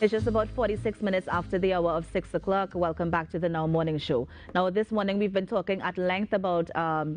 It's just about 46 minutes after the hour of 6 o'clock. Welcome back to the Now Morning Show. Now, this morning we've been talking at length about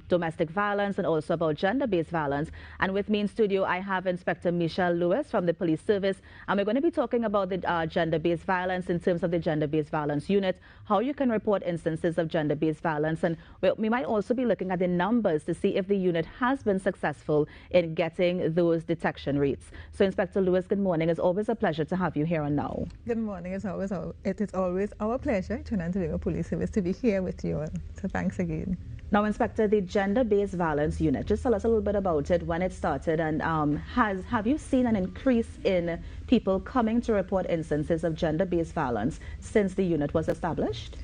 domestic violence and also about gender-based violence. And with me in studio, I have Inspector Michelle Lewis from the Police Service. And we're going to be talking about the gender-based violence in terms of the gender-based violence unit, how you can report instances of gender-based violence. And we might also be looking at the numbers to see if the unit has been successful in getting those detection rates. So, Inspector Lewis, good morning. It's always a pleasure to have you here on Now. Good morning. It is always our pleasure, Trinidad and Tobago Police Service, to be here with you all. So thanks again. Now, Inspector, the gender-based violence unit, just tell us a little bit about it, when it started, and have you seen an increase in people coming to report instances of gender-based violence since the unit was established?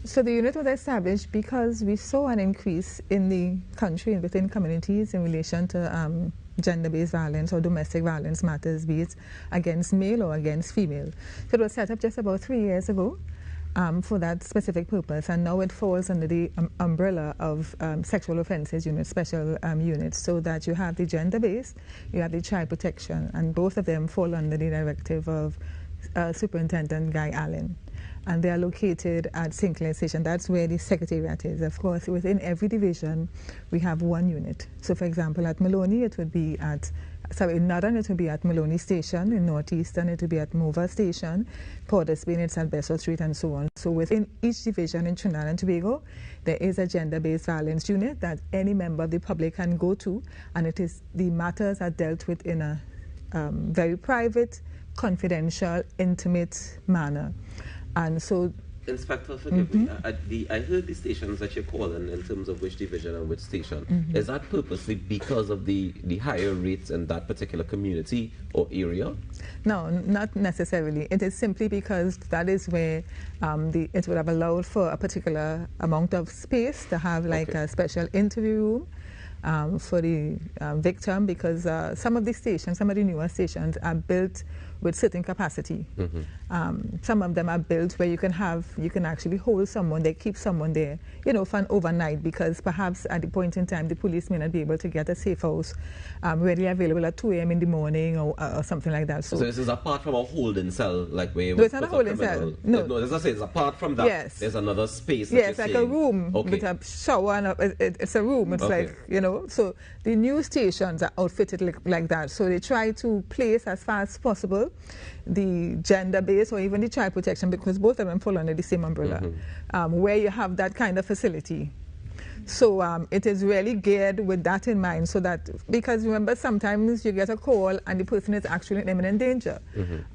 So the unit was established because we saw an increase in the country and within communities in relation to gender-based violence or domestic violence matters, be it against male or against female. So it was set up just about 3 years ago for that specific purpose, and now it falls under the umbrella of sexual offences unit, special units, so that you have the gender-based, you have the child protection, and both of them fall under the directive of Superintendent Guy Allen. And they are located at St. Clair Station. That's where the secretariat is. Of course, within every division, we have one unit. So, for example, at Maloney, it would be at, in Northern, it would be at Maloney Station. In Northeastern, it would be at Mova Station. Port of Spain, it's at Bessel Street, and so on. So, within each division in Trinidad and Tobago, there is a gender-based violence unit that any member of the public can go to, and it is the matters are dealt with in a very private, confidential, intimate manner. And so, Inspector, forgive me. I heard the stations that you're calling in terms of which division and which station. Is that purposely because of the higher rates in that particular community or area? No, not necessarily. It is simply because that is where it would have allowed for a particular amount of space to have like a special interview room for the victim, because some of the stations, some of the newer stations are built with certain capacity. Some of them are built where you can actually hold someone, they keep someone there, you know, for an overnight, because perhaps at the point in time the police may not be able to get a safe house readily available at 2 a.m. in the morning or something like that. So this is apart from a holding cell, like where you no, it's not a holding cell. No, as I say, it's apart from that. Yes. There's another space. Yes, like a room with a shower and it's a room. It's like, you know, so the new stations are outfitted like that. So they try to place as far as possible the gender-based or even the child protection, because both of them fall under the same umbrella, where you have that kind of facility. So it is really geared with that in mind, so that, because remember, sometimes you get a call and the person is actually in imminent danger,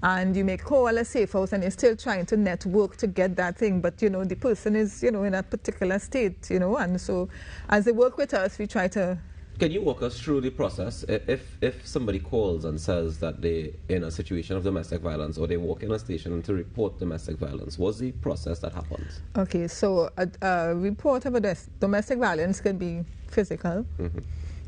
and you may call a safe house and you're still trying to network to get that thing, but you know, the person is, you know, in a particular state, you know, and so as they work with us, we try to. Can you walk us through the process? If somebody calls and says that they're in a situation of domestic violence, or they walk in a station to report domestic violence, what's the process that happens? Okay, so a report of a domestic violence can be physical,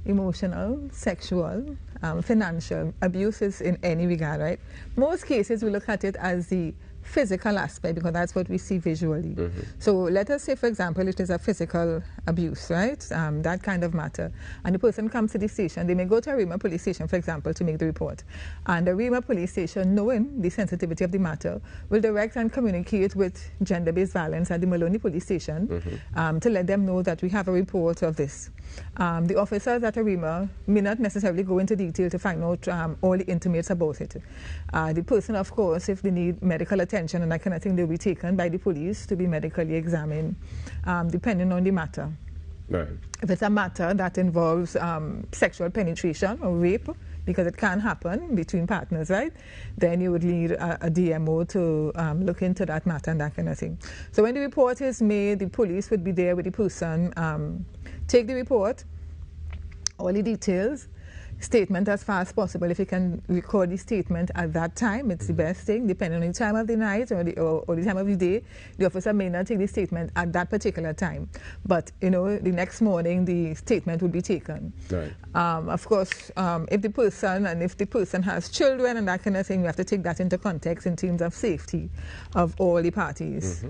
emotional, sexual, financial. Abuse is in any regard, right? Most cases we look at it as the physical aspect, because that's what we see visually. So let us say, for example, it is a physical abuse, right? That kind of matter. And the person comes to the station. They may go to a Rima police station, for example, to make the report. And the Rima police station, knowing the sensitivity of the matter, will direct and communicate with gender-based violence at the Maloney police station to let them know that we have a report of this. The officers at Rima may not necessarily go into detail to find out all the intimates about it. The person, of course, if they need medical attention and that kind of thing, they'll be taken by the police to be medically examined, depending on the matter. Right. If it's a matter that involves sexual penetration or rape, because it can happen between partners, right? Then you would need a DMO to look into that matter and that kind of thing. So when the report is made, the police would be there with the person, take the report, all the details, statement as far as possible. If you can record the statement at that time, it's the best thing. Depending on the time of the night or the time of the day, the officer may not take the statement at that particular time. But, you know, the next morning, the statement will be taken. Right. Of course, if the person has children and that kind of thing, we have to take that into context in terms of safety of all the parties.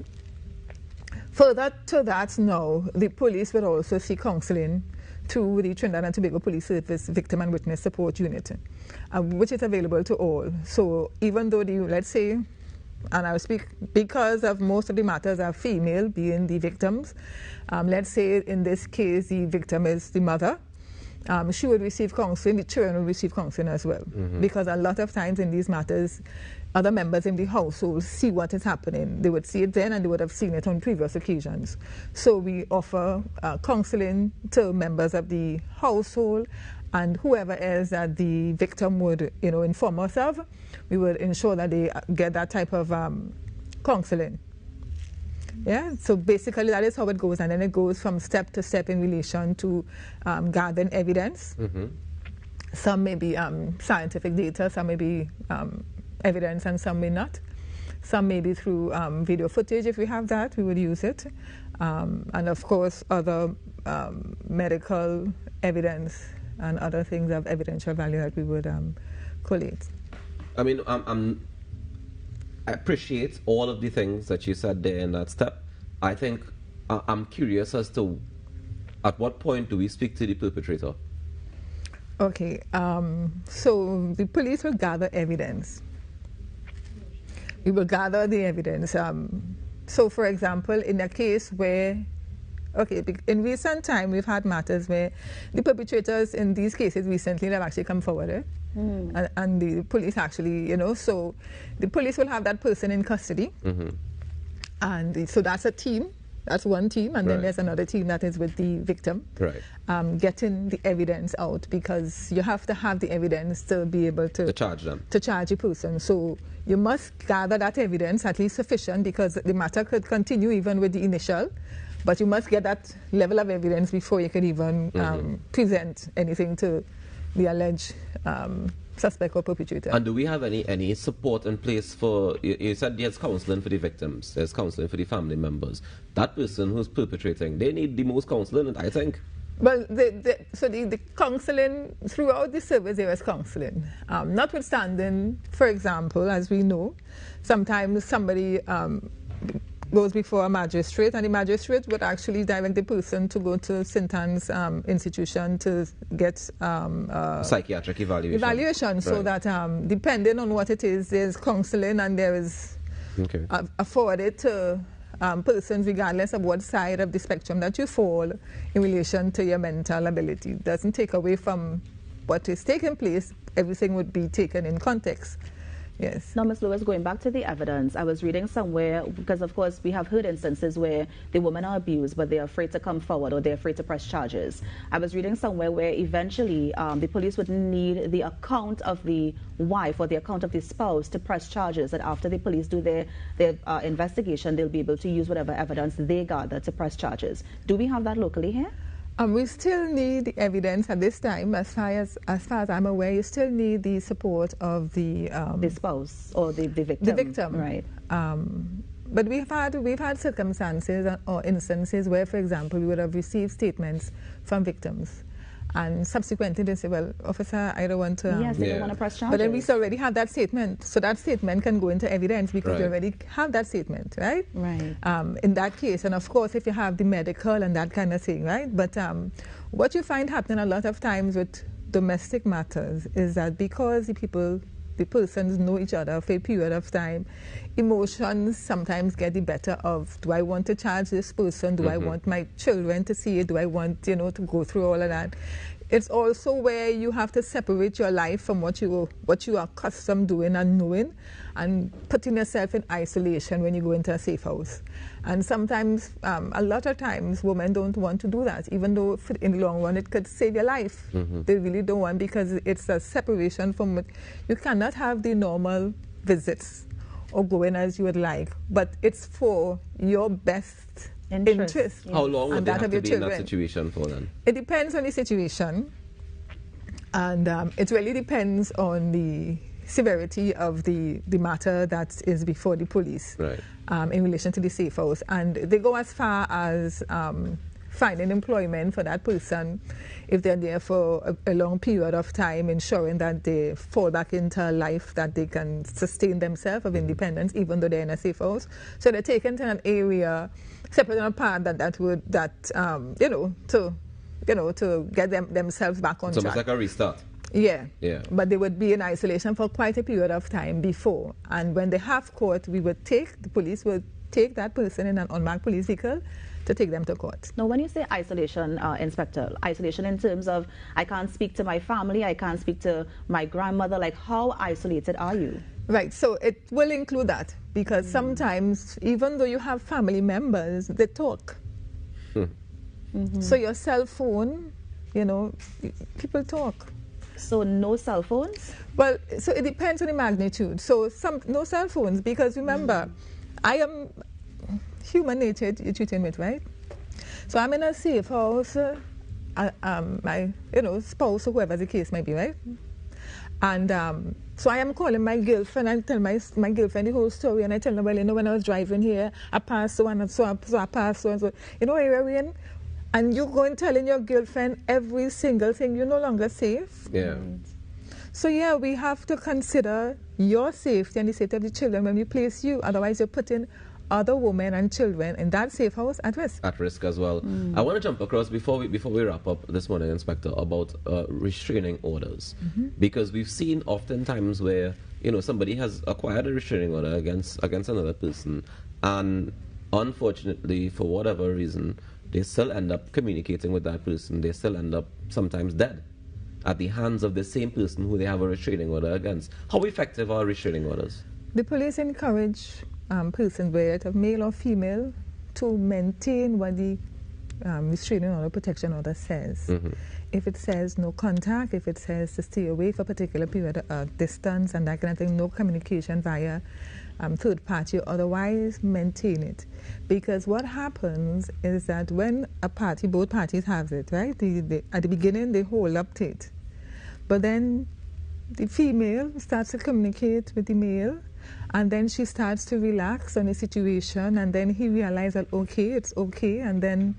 Further to that now, the police will also see counseling through the Trinidad and Tobago Police Service Victim and Witness Support Unit, which is available to all. So even though let's say and I will speak because of most of the matters are female being the victims. Let's say in this case the victim is the mother. She would receive counseling, the children would receive counseling as well. Because a lot of times in these matters, other members in the household see what is happening. They would see it then and they would have seen it on previous occasions. So we offer counseling to members of the household and whoever else that the victim would inform us of, we would ensure that they get that type of counseling. Yeah, so basically that is how it goes, and then it goes from step to step in relation to gathering evidence. Some may be scientific data, some may be evidence, and some may not. Some may be through video footage. If we have that, we would use it. And of course, other medical evidence and other things of evidential value that we would collate. I mean, I appreciate all of the things that you said there in that step. I think I'm curious as to at what point do we speak to the perpetrator? Okay, so the police will gather evidence. We will gather the evidence. So, for example, in a case where, in recent time we've had matters where the perpetrators in these cases recently have actually come forward. And the police actually, so the police will have that person in custody. And so that's a team, that's one team, and then there's another team that is with the victim, getting the evidence out, because you have to have the evidence to be able to charge them, to charge a person. So you must gather that evidence, at least sufficient, because the matter could continue even with the initial, but you must get that level of evidence before you can even present anything to the alleged suspect or perpetrator. And do we have any support in place for, you said there's counseling for the victims, there's counseling for the family members. That person who's perpetrating, they need the most counseling, I think. Well, so the counseling, throughout the service there is counseling. Notwithstanding, for example, as we know, sometimes somebody goes before a magistrate, and the magistrate would actually direct the person to go to St. Anne's institution to get psychiatric evaluation. So that depending on what it is, there's counseling, and there is afforded to persons regardless of what side of the spectrum that you fall in relation to your mental ability. It doesn't take away from what is taking place. Everything would be taken in context. Yes. Now, Ms. Lewis, going back to the evidence, I was reading somewhere, because of course we have heard instances where the women are abused, but they're afraid to come forward or they're afraid to press charges. I was reading somewhere where eventually the police would need the account of the wife or the account of the spouse to press charges, and after the police do their investigation, they'll be able to use whatever evidence they gather to press charges. Do we have that locally here? We still need the evidence at this time. As far as I'm aware, you still need the support of the spouse or the victim. The victim, right? But we've had circumstances or instances where, for example, we would have received statements from victims, and subsequently they say, "Well, officer, I don't want to." Yes, they don't want to press charges. But then we already have that statement, so that statement can go into evidence because we already have that statement, right? Right. In that case, and of course, if you have the medical and that kind of thing, right? But what you find happening a lot of times with domestic matters is that because the persons know each other for a period of time, emotions sometimes get the better of, do I want to charge this person? Do I want my children to see it? Do I want, to go through all of that? It's also where you have to separate your life from what you are accustomed doing and knowing, and putting yourself in isolation when you go into a safe house. And sometimes, a lot of times, women don't want to do that, even though in the long run it could save your life. They really don't want, because it's a separation from it. You cannot have the normal visits or going as you would like, but it's for your best interest. Yes. How long would they have to be in that situation for then? It depends on the situation, and it really depends on the severity of the matter that is before the police in relation to the safe house. And they go as far as finding employment for that person if they're there for a long period of time, ensuring that they fall back into a life that they can sustain themselves of independence, even though they're in a safe house. So they're taken to an area separate and apart to get themselves back on track. It's almost like a restart. Yeah. Yeah. But they would be in isolation for quite a period of time before. And when they have court, the police would take that person in an unmarked police vehicle to take them to court. Now, when you say isolation, Inspector, isolation in terms of I can't speak to my family, I can't speak to my grandmother, like how isolated are you? Right, so it will include that because sometimes, even though you have family members, they talk. So your cell phone, you know, people talk. So no cell phones? Well, so it depends on the magnitude. So no cell phones because remember, I am human nature you're treating with, right? So I'm in a safe house, my spouse or whoever the case might be, right? And so I am calling my girlfriend and tell my girlfriend the whole story, and I tell her, well, you know, when I was driving here, I passed so and so, I passed so and so. You know where you're in? And you go and telling your girlfriend every single thing, you're no longer safe. Yeah. So yeah, we have to consider your safety and the safety of the children when we place you. Otherwise, you're putting other women and children in that safe house at risk. At risk as well. I want to jump across before we wrap up this morning, Inspector, about restraining orders, because we've seen oftentimes where somebody has acquired a restraining order against another person, and unfortunately, for whatever reason, they still end up communicating with that person. They still end up sometimes dead at the hands of the same person who they have a restraining order against. How effective are restraining orders? The police encourage persons, whether it's male or female, to maintain what the restraining order, protection order says. If it says no contact, if it says to stay away for a particular period of distance and that kind of thing, no communication via third party, otherwise maintain it. Because what happens is that when both parties have it, right, at the beginning they hold up to it. But then the female starts to communicate with the male, and then she starts to relax on the situation, and then he realizes that, okay, it's okay, and then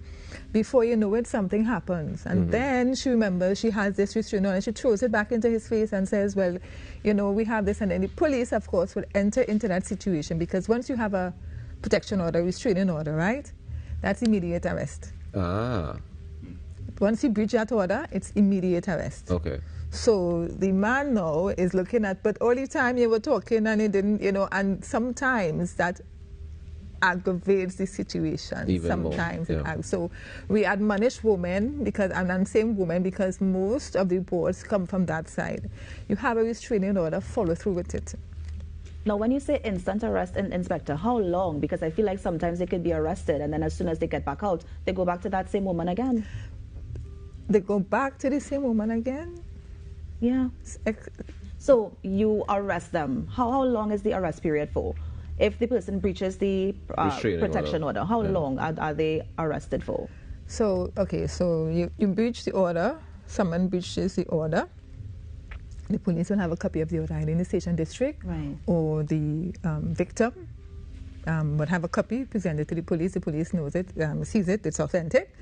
before you know it, something happens. And then she remembers she has this restraining order, and she throws it back into his face and says, well, we have this, and then the police, of course, will enter into that situation, because once you have a protection order, restraining order, right, that's immediate arrest. Once you breach that order, it's immediate arrest. Okay. So the man now is looking at, but all the time you were talking and he didn't, and sometimes that aggravates the situation. Even sometimes more, yeah. So we admonish women, and same women, because most of the reports come from that side. You have a restraining order, follow through with it. Now, when you say instant arrest, Inspector, how long? Because I feel like sometimes they could be arrested and then as soon as they get back out, they go back to that same woman again. They go back to the same woman again? Yeah. So you arrest them. How long is the arrest period for? If the person breaches the protection order, how long are they arrested for? So, okay, so you breach the order, someone breaches the order, the police will have a copy of the order either in the station district, right, or the victim would have a copy presented to the police knows it, sees it, it's authentic,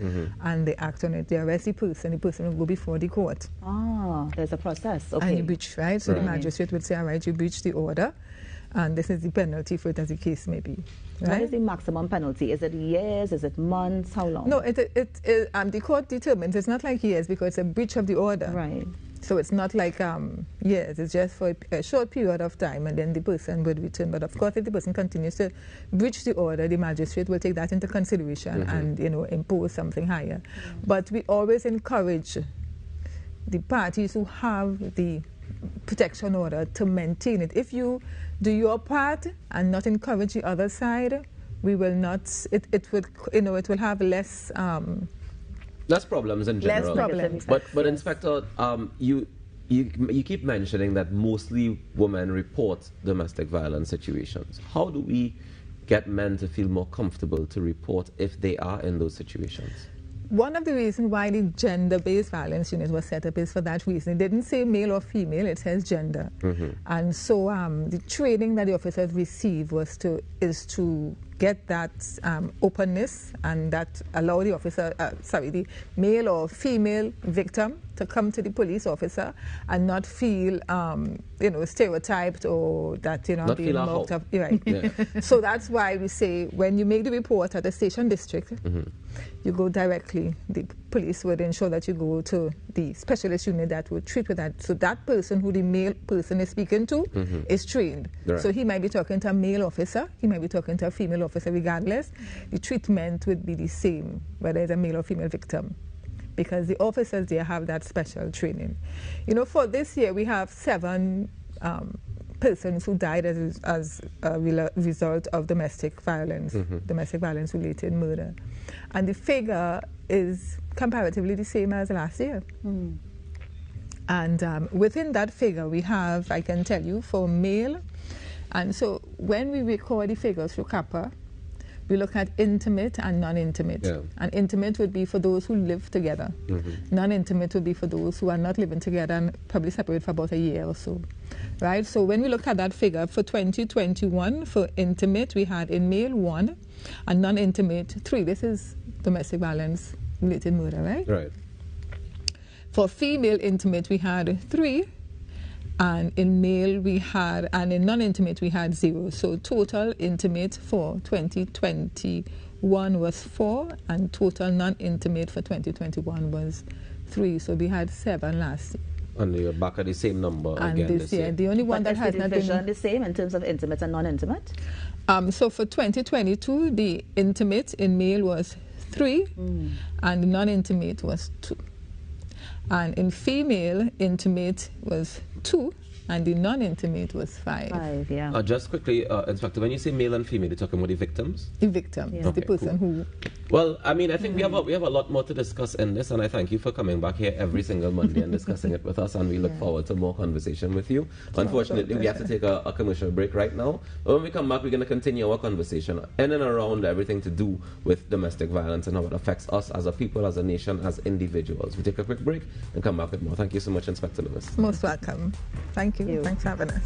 and they act on it. They arrest the person will go before the court. Ah, there's a process, okay. And you breach, right? So the magistrate would say, all right, you breached the order, and this is the penalty for it, as the case may be. Right? What is the maximum penalty? Is it years? Is it months? How long? No, the court determines. It's not like years because it's a breach of the order. Right. So it's not like years. It's just for a short period of time, and then the person would return. But of course, if the person continues to breach the order, the magistrate will take that into consideration and impose something higher. But we always encourage the parties who have the protection order to maintain it. If you do your part and not encourage the other side, we will not. It will have less. Less problems in general. Less problems. But Inspector, you keep mentioning that mostly women report domestic violence situations. How do we get men to feel more comfortable to report if they are in those situations? One of the reasons why the gender-based violence unit was set up is for that reason. It didn't say male or female, it says gender. And so the training that the officers receive is to get that openness, and that allow the officer, the male or female victim to come to the police officer and not feel, stereotyped or that, not being feel mocked up. Right. Yeah. So that's why we say when you make the report at the station district, you go directly. The police would ensure that you go to the specialist unit that would treat with that. So that person who the male person is speaking to is trained. Right. So he might be talking to a male officer, he might be talking to a female officer. Regardless, the treatment would be the same, whether it's a male or female victim, because the officers there have that special training. You know, for this year, we have 7 persons who died as a result of domestic violence, domestic violence related murder. And the figure is comparatively the same as last year. And within that figure, we have, I can tell you, for male, and so when we record the figures for CAPA, we look at intimate and non-intimate. Yeah. And intimate would be for those who live together. Non-intimate would be for those who are not living together and probably separate for about a year or so. Right? So when we look at that figure, for 2021, for intimate, we had in male 1 and non-intimate 3. This is domestic violence related murder, right? Right. For female intimate, we had 3. And in male we had, and in non-intimate we had 0. So total intimate for 2021 was 4, and total non-intimate for 2021 was 3. So we had 7 last year. And you're back at the same number and again this year. The only one that has not been the same in terms of intimate and non-intimate. So for 2022, the intimate in male was 3, and the non-intimate was 2. And in female, intimate was 2, and the non-intimate was 5. 5, yeah. Just quickly, Inspector, when you say male and female, you're talking about the victims? The victim, yeah. Okay, the person who... Well, I mean, I think we have a lot more to discuss in this, and I thank you for coming back here every single Monday and discussing it with us, and we look forward to more conversation with you. Unfortunately, we have to take a commercial break right now. But when we come back, we're going to continue our conversation in and around everything to do with domestic violence and how it affects us as a people, as a nation, as individuals. We take a quick break and come back with more. Thank you so much, Inspector Lewis. Most welcome. Thank you. Thanks for having us.